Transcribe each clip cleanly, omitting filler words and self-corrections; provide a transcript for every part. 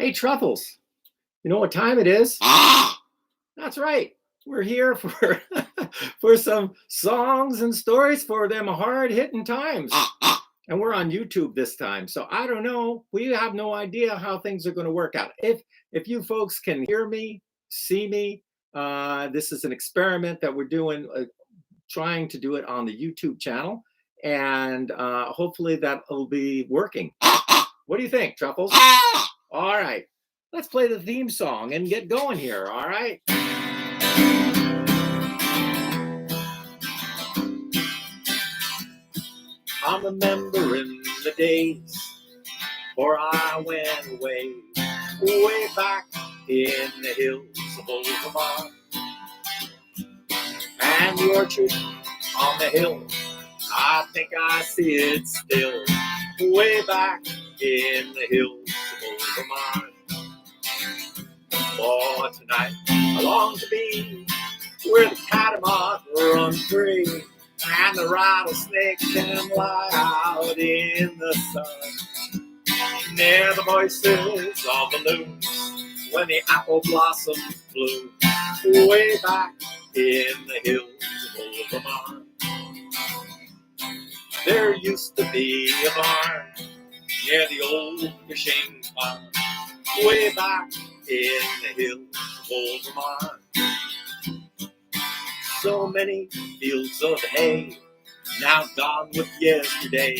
Hey, Truffles, you know what time it is? That's right. We're here for for some songs and stories for them hard-hitting times. And we're on YouTube this time. So I don't know. We have no idea how things are going to work out. If you folks can hear me, see me, this is an experiment that we're doing, trying to do it on the YouTube channel. And hopefully that will be working. What do you think, Truffles? All right, let's play the theme song and get going here. All right. I'm remembering the days before I went away, way back in the hills of old Vermont. And the orchard on the hill, I think I see it still, way back in the hills of old Vermont. For tonight, I long to be where the catamount runs free and the rattlesnake can lie out in the sun. Near the voices of the loons when the apple blossoms bloom, way back in the hills of old Vermont. There used to be a barn near the old fishing pond, way back in the hills of old Vermont. So many fields of hay, now gone with yesterday,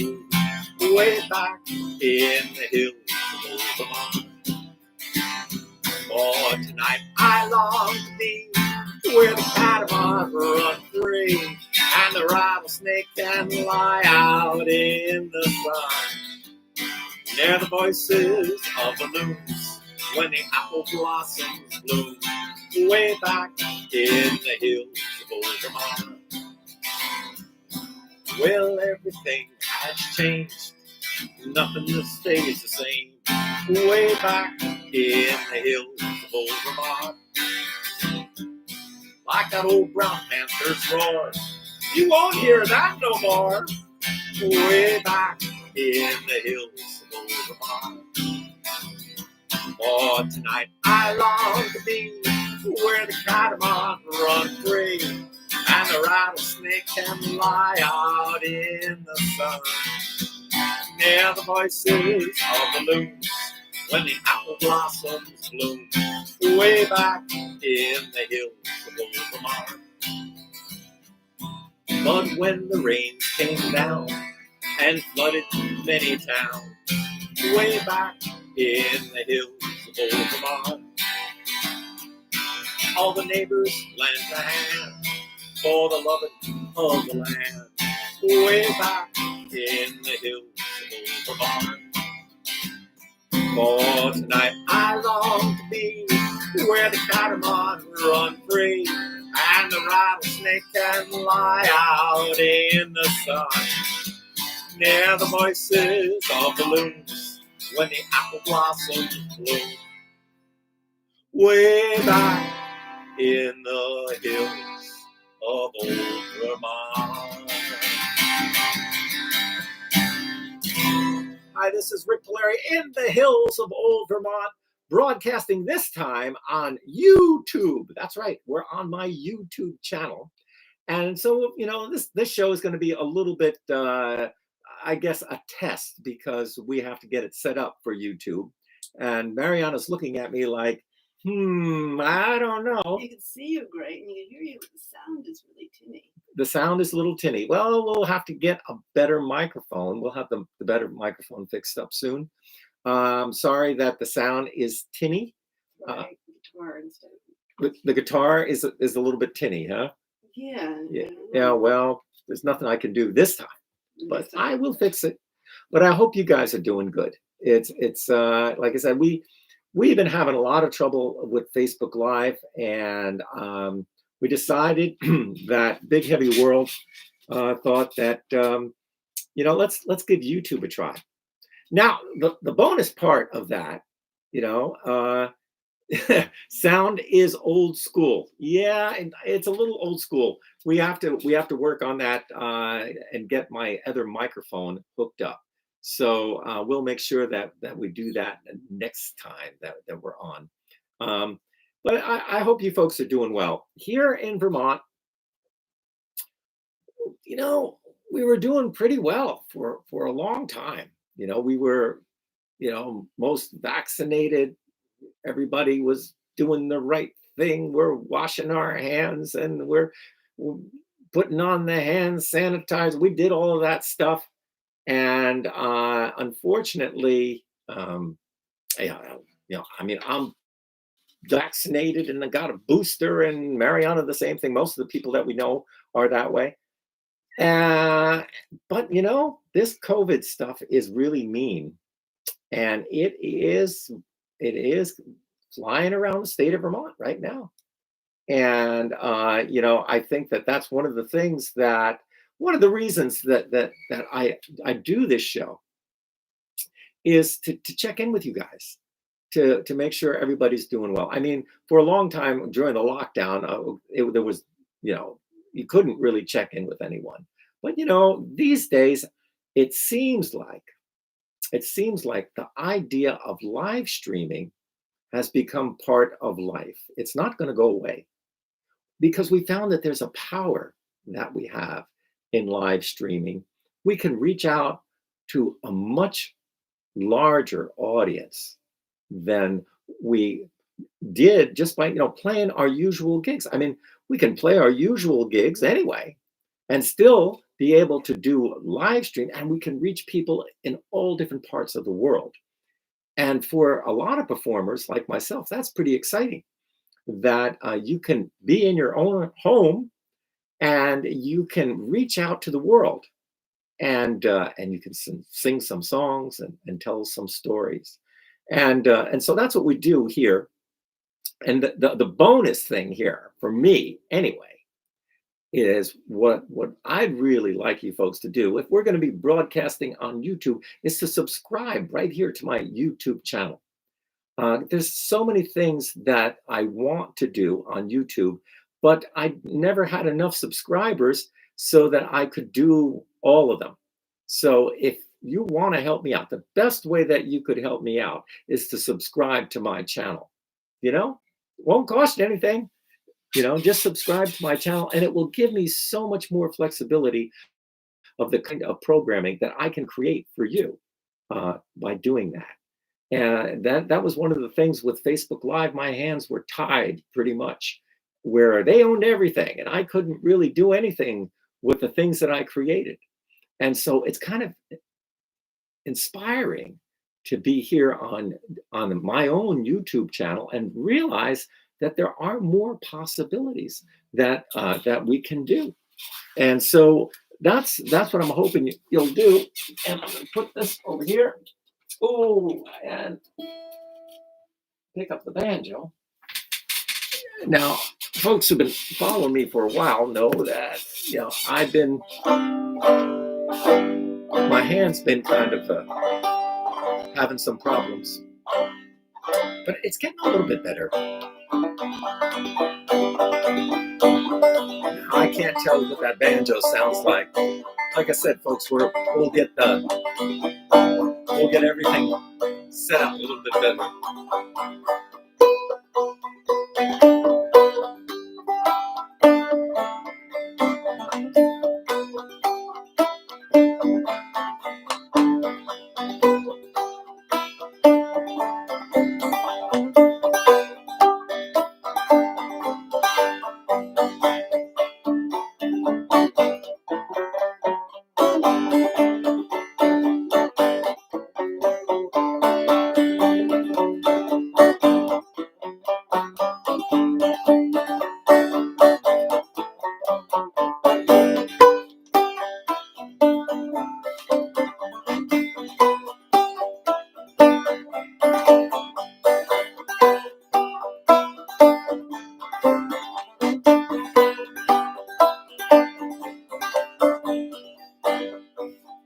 way back in the hills of old Vermont. For tonight I long to be where the catamount run free and the rattlesnake can lie out in the sun. Near the voices of the loons when the apple blossoms bloom, way back in the hills of old Vermont. Well, everything has changed, nothing stays the same, way back in the hills of old Vermont. Like that old brown panther's roar, you won't hear that no more, way back in the hills of old Vermont. For tonight I long to be where the catamount run free and the rattlesnake can lie out in the sun. Near the voices of the loons when the apple blossoms bloom, way back in the hills of old Vermont. But when the rains came down and flooded many towns, way back in the hills of old Vermont, all the neighbors lent a hand for the loving of the land, way back in the hills of old Vermont. For tonight I long to be where the catamount run free and the rattlesnake can lie out in the sun. Near the voices of the loons when the apple blossoms bloom, way back in the hills of old Vermont. Hi, this is Rik Palieri in the hills of old Vermont, broadcasting this time on YouTube. That's right, we're on my YouTube channel. And so, you know, this show is going to be a little bit, I guess, a test because we have to get it set up for YouTube. And Mariana's looking at me like, I don't know. You can see you great and you can hear you, but the sound is really tinny. The sound is a little tinny. Well, we'll have to get a better microphone. We'll have the better microphone fixed up soon. Sorry that the sound is tinny. Right, guitar instead. The guitar is a little bit tinny, huh? Yeah. Well, there's nothing I can do this time, but I will fix it. But I hope you guys are doing good. It's like I said, we've been having a lot of trouble with Facebook Live, and we decided that Big Heavy World thought that let's give YouTube a try. Now the bonus part of that, sound is old school. Yeah, it's a little old school. We have to work on that and get my other microphone hooked up. So we'll make sure that we do that next time that we're on. Um, but I hope you folks are doing well. Here in Vermont, you know, we were doing pretty well for a long time. We were, most vaccinated. Everybody was doing the right thing. We're washing our hands and we're putting on the hand sanitizer. We did all of that stuff. And unfortunately, yeah, I mean, I'm vaccinated and I got a booster, and Mariana, the same thing. Most of the people that we know are that way. Uh, but this COVID stuff is really mean, and it is flying around the state of Vermont right now. And I think that's one of the things that one of the reasons that I do this show is to check in with you guys, to make sure everybody's doing well. I mean, for a long time during the lockdown, there was, you couldn't really check in with anyone. But these days, it seems like the idea of live streaming has become part of life. It's not going to go away because we found that there's a power that we have in live streaming. We can reach out to a much larger audience than we did just by playing our usual gigs. I mean, we can play our usual gigs anyway and still be able to do live stream, and we can reach people in all different parts of the world. And for a lot of performers like myself, that's pretty exciting, that you can be in your own home and you can reach out to the world, and you can sing some songs and tell some stories. And so that's what we do here. And the bonus thing here for me anyway is what I'd really like you folks to do, if we're going to be broadcasting on YouTube, is to subscribe right here to my YouTube channel. There's so many things that I want to do on YouTube, but I never had enough subscribers so that I could do all of them. So if you want to help me out, the best way that you could help me out is to subscribe to my channel. Won't cost you anything. Just subscribe to my channel, and it will give me so much more flexibility of the kind of programming that I can create for you by doing that. And that was one of the things with Facebook Live. My hands were tied pretty much, where they owned everything, and I couldn't really do anything with the things that I created. And so it's kind of inspiring to be here on my own YouTube channel and realize that there are more possibilities that we can do. And so that's what I'm hoping you'll do. And I'm going to put this over here. Oh, and pick up the banjo. Now, folks who've been following me for a while know that my hand's been kind of having some problems, but it's getting a little bit better. I can't tell you what that banjo sounds like. Like I said, folks, we'll get everything set up a little bit better.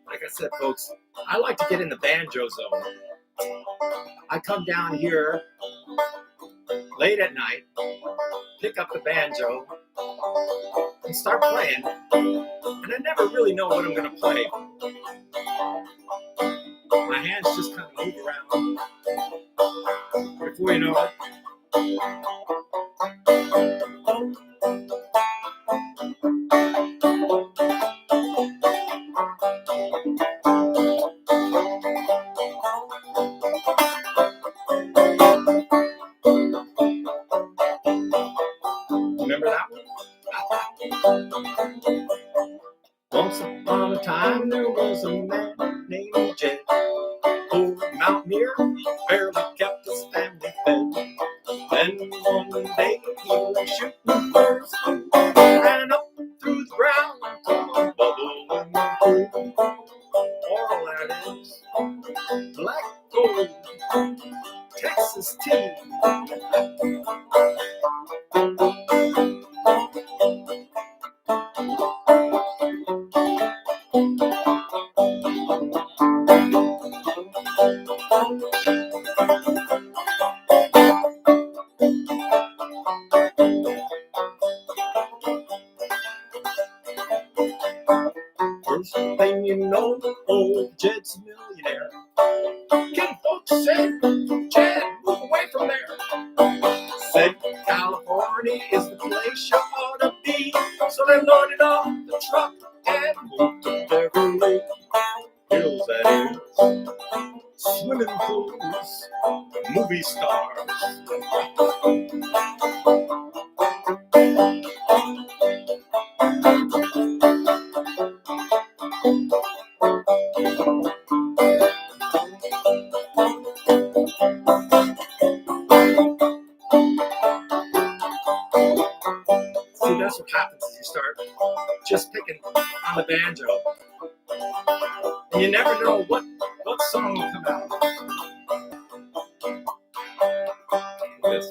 Like I said, folks, I like to get in the banjo zone. I come down here late at night, pick up the banjo, and start playing. And I never really know what I'm going to play. my hands just kind of move around. Before you know it, remember that one? Once upon a time there was a man named Jed. Old mountaineer, he barely kept his family fed. Then one day he was shooting birds, and up through the ground come a bubbling through. All that is black gold, Texas tea. First thing you know, old Jed's a millionaire. Ken folks said, Jed, move away from there. Said California is the place you ought to be. So they loaded off the truck and moved to Beverly Hills, that is. Swimming pools, movie stars. See, that's what happens as you start just picking on the banjo. And you never know what song will come out. This.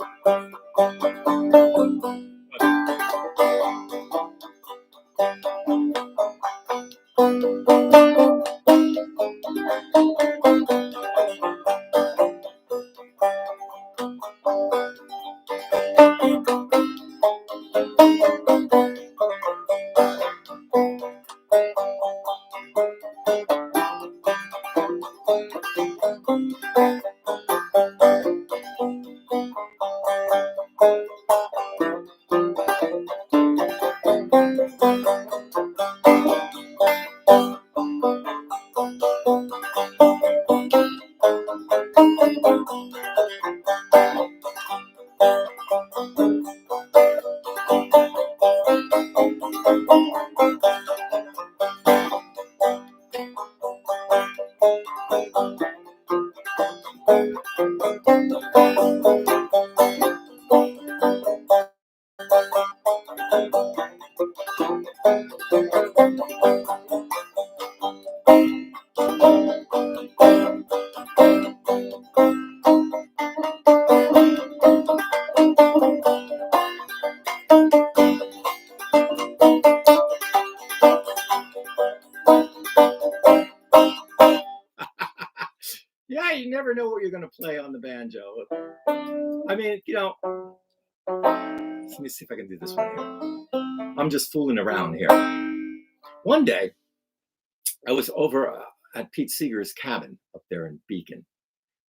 Yeah, you never know what you're going to play on the banjo. I mean, let me see if I can do this one here. I'm just fooling around here. One day, I was over at Pete Seeger's cabin up there in Beacon.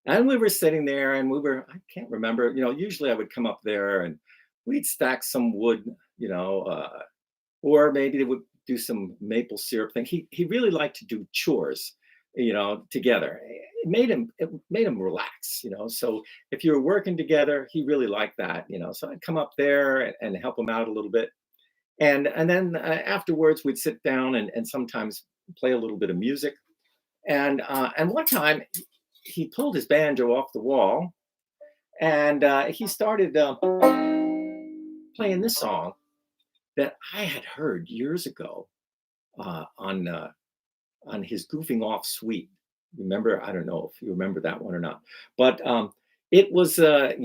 And we were sitting there and I can't remember, usually I would come up there and we'd stack some wood, or maybe they would do some maple syrup thing. He really liked to do chores, together. It made him relax, So if you were working together, he really liked that, So I'd come up there and help him out a little bit. And then afterwards we'd sit down and sometimes play a little bit of music. And one time he pulled his banjo off the wall and he started playing this song that I had heard years ago on his Goofing Off Suite. Remember? I don't know if you remember that one or not, but it was the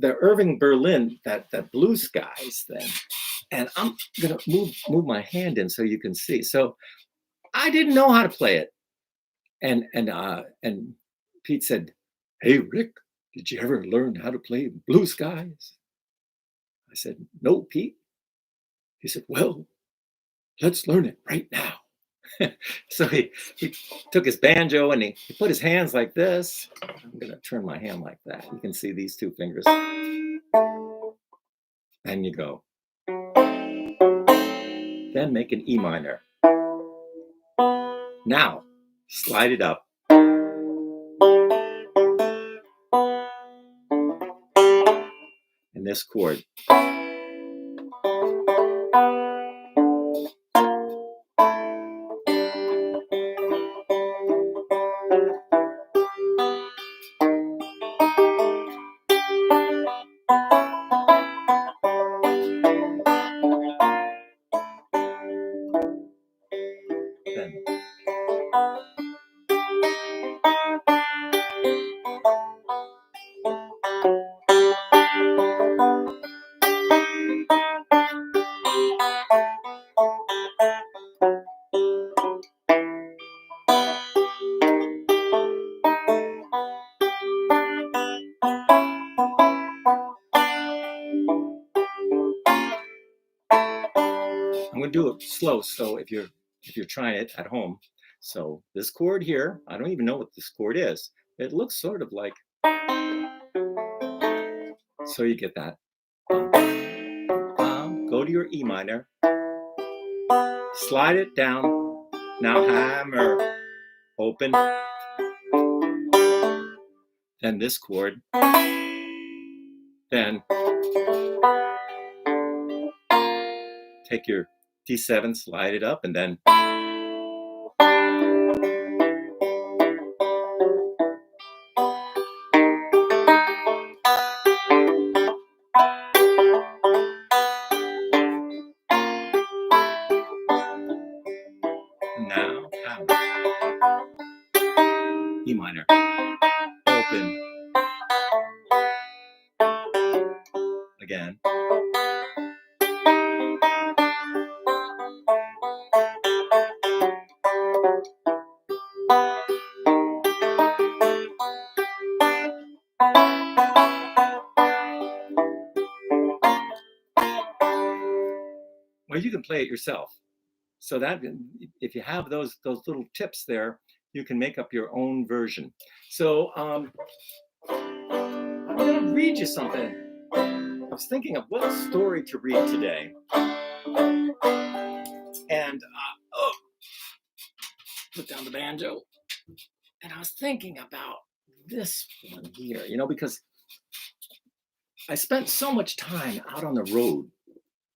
Irving Berlin, that Blue Skies thing. And I'm gonna move my hand in so you can see. So I didn't know how to play it, and Pete said, "Hey Rick, did you ever learn how to play Blue Skies?" I said, "No, Pete." He said, "Well, let's learn it right now." So he took his banjo and he put his hands like this. I'm going to turn my hand like that. You can see these two fingers. And you go. Then make an E minor. Now, slide it up. And this chord. Then I'm going to do it slow. So if you're trying it at home, so this chord here, I don't even know what this chord is. It looks sort of like, so you get that. Go to your E minor, slide it down. Now hammer, open. Then this chord. Then take your D7, slide it up, and then now hammer, E minor, open, again. Well, you can play it yourself. So that if you have those little tips there, you can make up your own version. So I'm going to read you something. I was thinking of what story to read today, and put down the banjo. And I was thinking about this one here, because I spent so much time out on the road.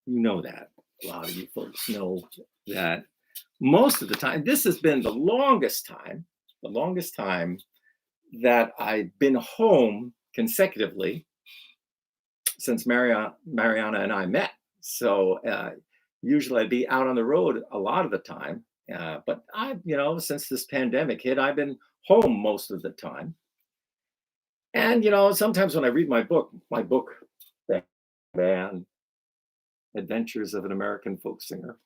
You know that. A lot of you folks know that most of the time, this has been the longest time that I've been home consecutively since Mariana and I met. So usually I'd be out on the road a lot of the time. But since this pandemic hit, I've been home most of the time. And, sometimes when I read my book, The Band Adventures of an American Folk Singer,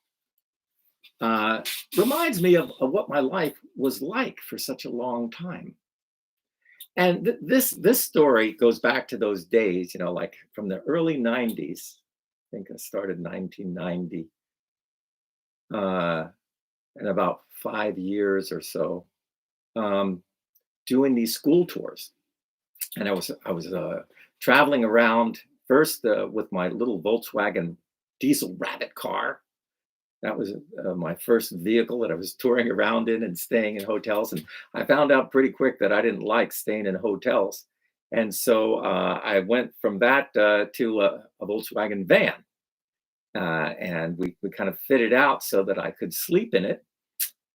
reminds me of what my life was like for such a long time. And this story goes back to those days, like from the early 90s. I think I started in 1990. And about 5 years or so, doing these school tours. And I was traveling around first with my little Volkswagen diesel rabbit car. That was my first vehicle that I was touring around in and staying in hotels. And I found out pretty quick that I didn't like staying in hotels. And so I went from that to a Volkswagen van. And we kind of fitted out so that I could sleep in it.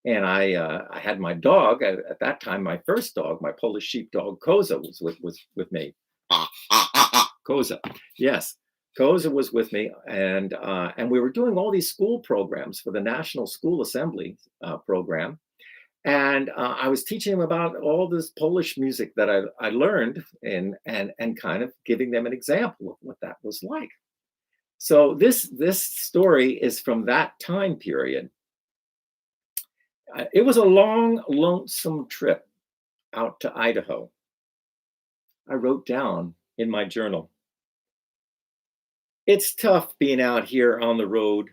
And I had my dog at that time. My first dog, my Polish sheepdog Koza, was with me. Koza, yes, Koza was with me, and we were doing all these school programs for the National School Assembly program, and I was teaching them about all this Polish music that I learned, and kind of giving them an example of what that was like. So this story is from that time period. It was a long, lonesome trip out to Idaho. I wrote down in my journal, "It's tough being out here on the road.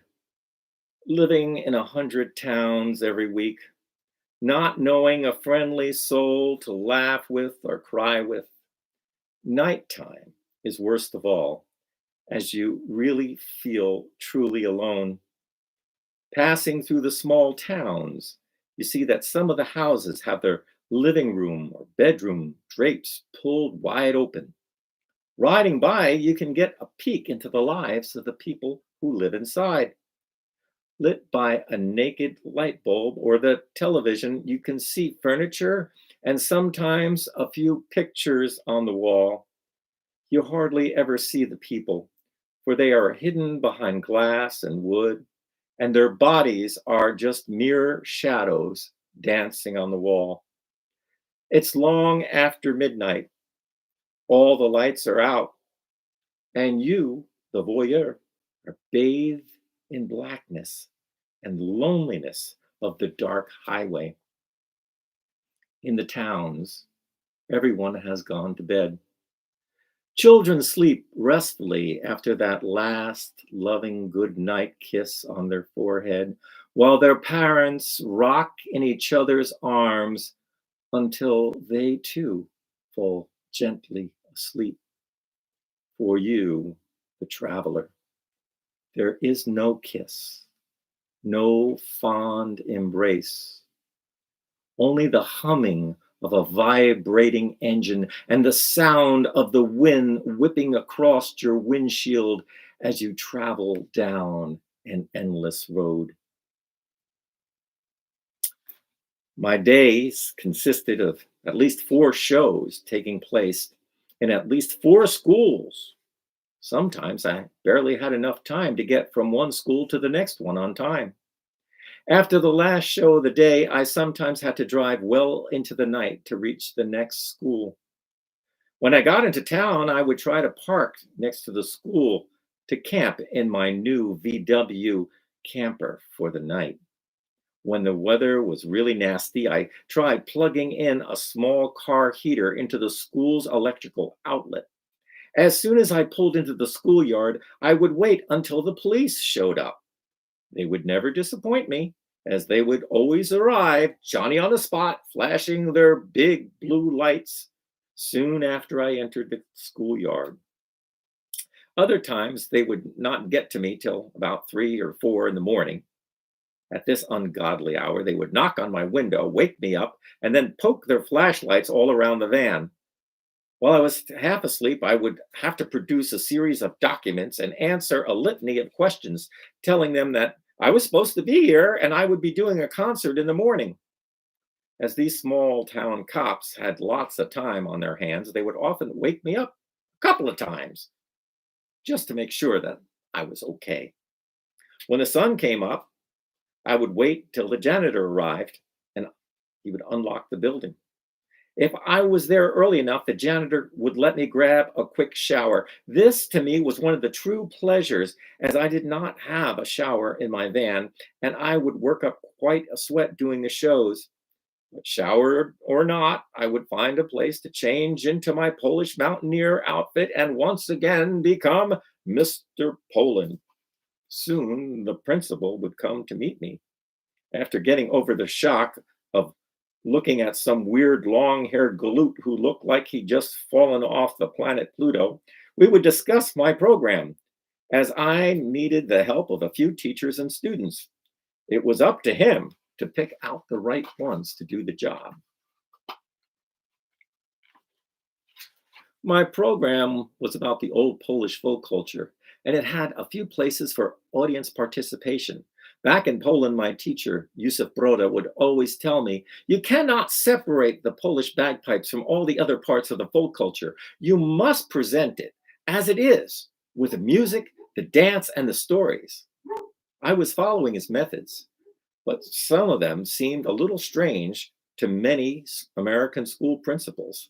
living in 100 towns every week, not knowing a friendly soul to laugh with or cry with. Nighttime is worst of all, as you really feel truly alone. Passing through the small towns, you see that some of the houses have their living room or bedroom drapes pulled wide open. Riding by, you can get a peek into the lives of the people who live inside. Lit by a naked light bulb or the television, you can see furniture and sometimes a few pictures on the wall. You hardly ever see the people, for they are hidden behind glass and wood, and their bodies are just mere shadows dancing on the wall. It's long after midnight. All the lights are out, and you, the voyeur, are bathed in blackness and loneliness of the dark highway. In the towns, everyone has gone to bed. Children sleep restfully after that last loving good night kiss on their forehead, while their parents rock in each other's arms until they too fall gently asleep. For you, the traveler, there is no kiss, no fond embrace, only the humming of a vibrating engine and the sound of the wind whipping across your windshield as you travel down an endless road. My days consisted of at least 4 shows taking place in at least 4 schools. Sometimes I barely had enough time to get from one school to the next one on time. After the last show of the day, I sometimes had to drive well into the night to reach the next school. When I got into town, I would try to park next to the school to camp in my new VW camper for the night. When the weather was really nasty, I tried plugging in a small car heater into the school's electrical outlet. As soon as I pulled into the schoolyard, I would wait until the police showed up. They would never disappoint me, as they would always arrive, Johnny on the spot, flashing their big blue lights soon after I entered the schoolyard. Other times, they would not get to me till about 3 or 4 in the morning. At this ungodly hour, they would knock on my window, wake me up, and then poke their flashlights all around the van. While I was half asleep, I would have to produce a series of documents and answer a litany of questions, telling them that I was supposed to be here and I would be doing a concert in the morning. As these small town cops had lots of time on their hands, they would often wake me up a couple of times just to make sure that I was okay. When the sun came up, I would wait till the janitor arrived and he would unlock the building. If I was there early enough, the janitor would let me grab a quick shower. This to me was one of the true pleasures, as I did not have a shower in my van, and I would work up quite a sweat doing the shows. But shower or not, I would find a place to change into my Polish mountaineer outfit and once again become Mr. Poland. Soon the principal would come to meet me. After getting over the shock of looking at some weird long-haired galoot who looked like he'd just fallen off the planet Pluto, we would discuss my program, as I needed the help of a few teachers and students. It was up to him to pick out the right ones to do the job. My program was about the old Polish folk culture, and it had a few places for audience participation. Back in Poland, my teacher, Yusuf Broda, would always tell me, you cannot separate the Polish bagpipes from all the other parts of the folk culture. You must present it as it is, with the music, the dance, and the stories. I was following his methods, but some of them seemed a little strange to many American school principals.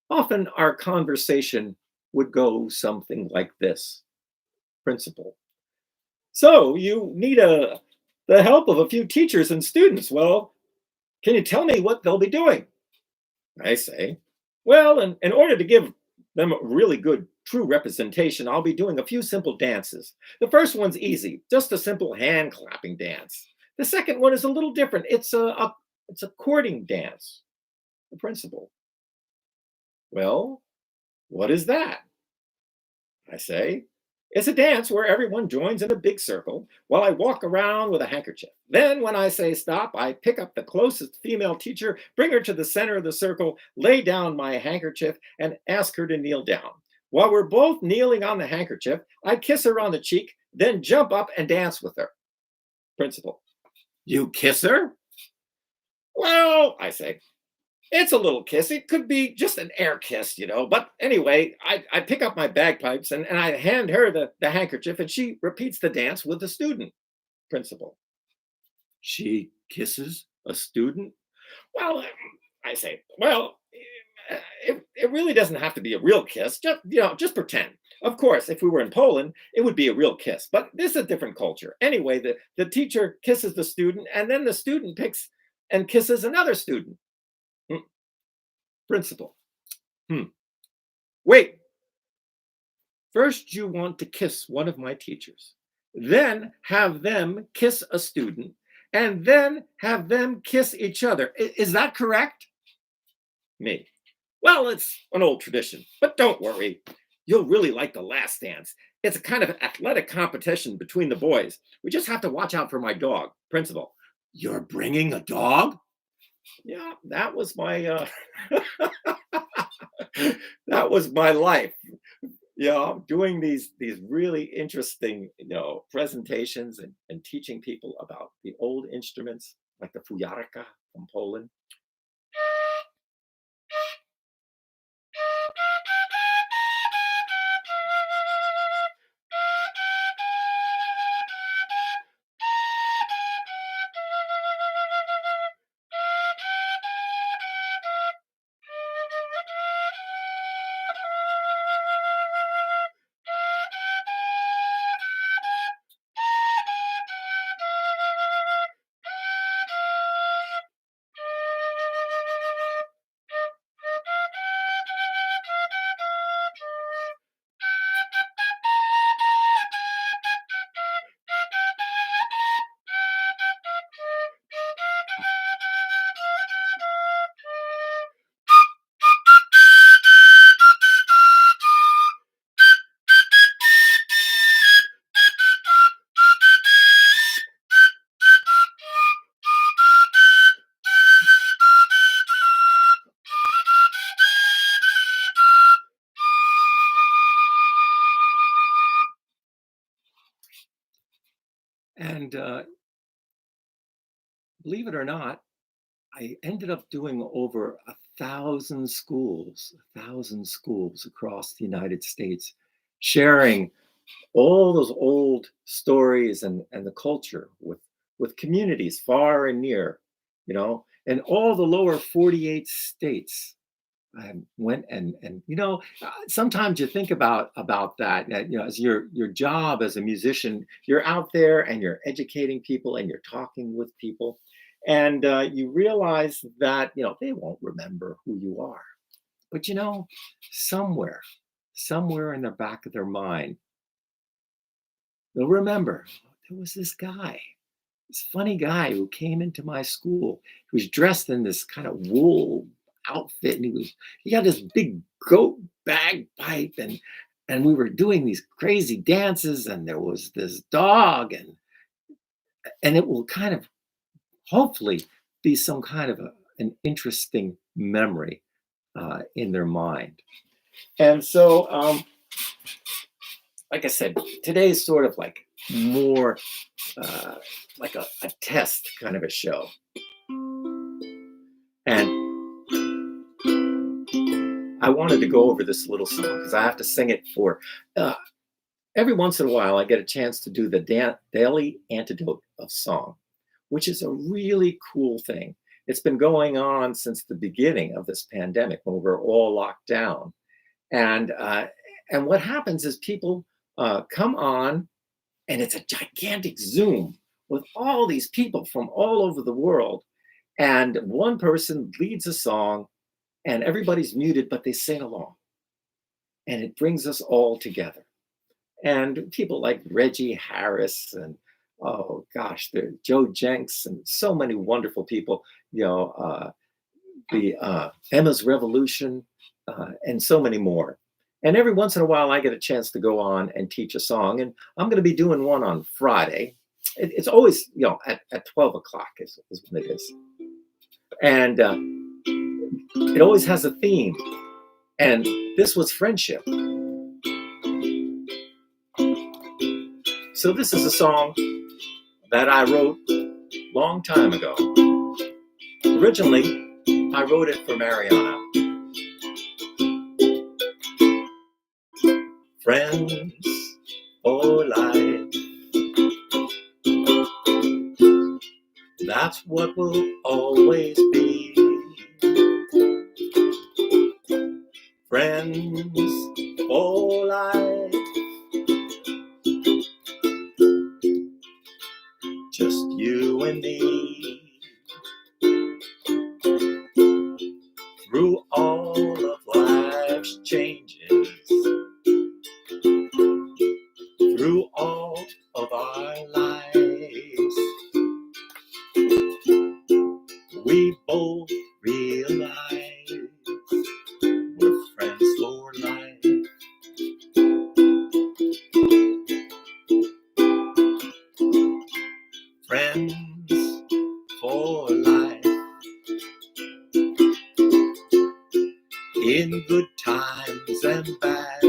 Often our conversation would go something like this. Principal: so you need the help of a few teachers and students. Well, can you tell me what they'll be doing? I say, well, in order to give them a really good true representation, I'll be doing a few simple dances. The first one's easy, just a simple hand clapping dance. The second one is a little different. It's a courting dance. The principal. Well, what is that? I say. It's a dance where everyone joins in a big circle while I walk around with a handkerchief. Then, when I say stop, I pick up the closest female teacher, bring her to the center of the circle, lay down my handkerchief, and ask her to kneel down. While we're both kneeling on the handkerchief, I kiss her on the cheek, then jump up and dance with her. Principal. You kiss her? Well, I say, it's a little kiss. It could be just an air kiss, But anyway, I pick up my bagpipes and I hand her the handkerchief, and she repeats the dance with the student. Principal. She kisses a student? Well, I say, well, it really doesn't have to be a real kiss. Just pretend. Of course, if we were in Poland, it would be a real kiss. But this is a different culture. Anyway, the teacher kisses the student, and then the student picks and kisses another student. Principal. Wait. First, you want to kiss one of my teachers, then have them kiss a student, and then have them kiss each other. Is that correct? Me. Well, it's an old tradition, but don't worry. You'll really like the last dance. It's a kind of athletic competition between the boys. We just have to watch out for my dog. Principal. You're bringing a dog? Yeah, that was my that was my life. Doing these really interesting, presentations and teaching people about the old instruments like the fujarka from Poland. And believe it or not, I ended up doing over 1,000 schools across the United States, sharing all those old stories and the culture with communities far and near, and all the lower 48 states. I went and sometimes you think about that, as your job as a musician, you're out there and you're educating people and you're talking with people, and you realize that they won't remember who you are, but somewhere in the back of their mind, they'll remember there was this funny guy who came into my school. He was dressed in this kind of wool outfit, and he got this big goat bagpipe, and we were doing these crazy dances, and there was this dog, and it will kind of hopefully be some kind of an interesting memory in their mind. And so, like I said, today is sort of like more like a test kind of a show. And I wanted to go over this little song because I have to sing it for every once in a while. I get a chance to do the daily antidote of song, which is a really cool thing. It's been going on since the beginning of this pandemic when we're all locked down. And what happens is people come on, and it's a gigantic Zoom with all these people from all over the world. And one person leads a song, and everybody's muted, but they sing along. and it brings us all together. And people like Reggie Harris and oh gosh, Joe Jenks and so many wonderful people. You know, the Emma's Revolution, and so many more. And every once in a while, I get a chance to go on and teach a song, and I'm going to be doing one on Friday. It's always, at 12 o'clock is when it is. And it always has a theme. And this was friendship. So this is a song that I wrote a long time ago. Originally, I wrote it for Mariana. Friends for life. That's what will always be. Friends for life. Just you and me. Through all of life's changes. Through all of our lives. We both realize we're friends for life. Friends for life. In good times and bad.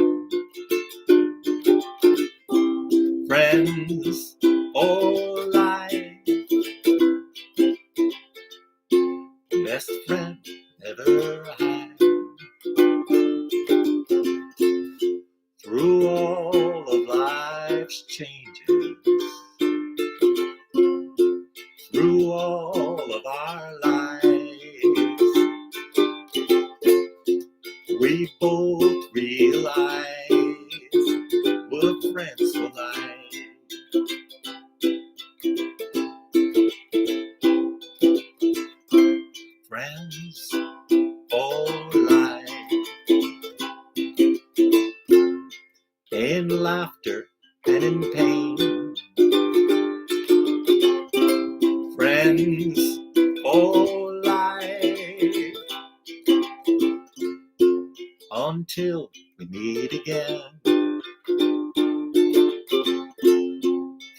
Friends for life. Best friend ever had. Through all of life's changes. Through all of our lives. We both realize we're friends for life. Friends for life. In laughter and in pain. Friends for life. Until we meet again.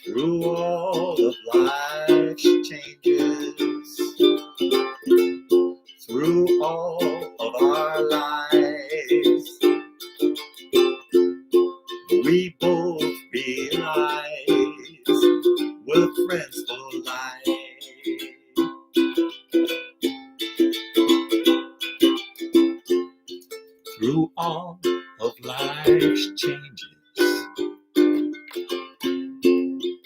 Through all of life's changes. Through all of our lives. We both realize we're friends for life. Through all of life's changes.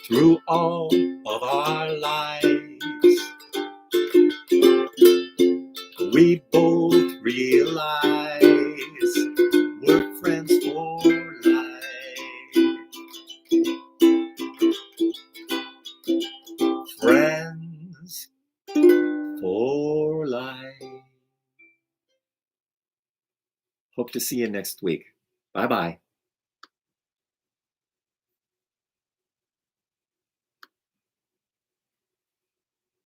Through all of our lives. We both realize we're friends for life. Friends for life. Hope to see you next week. Bye-bye.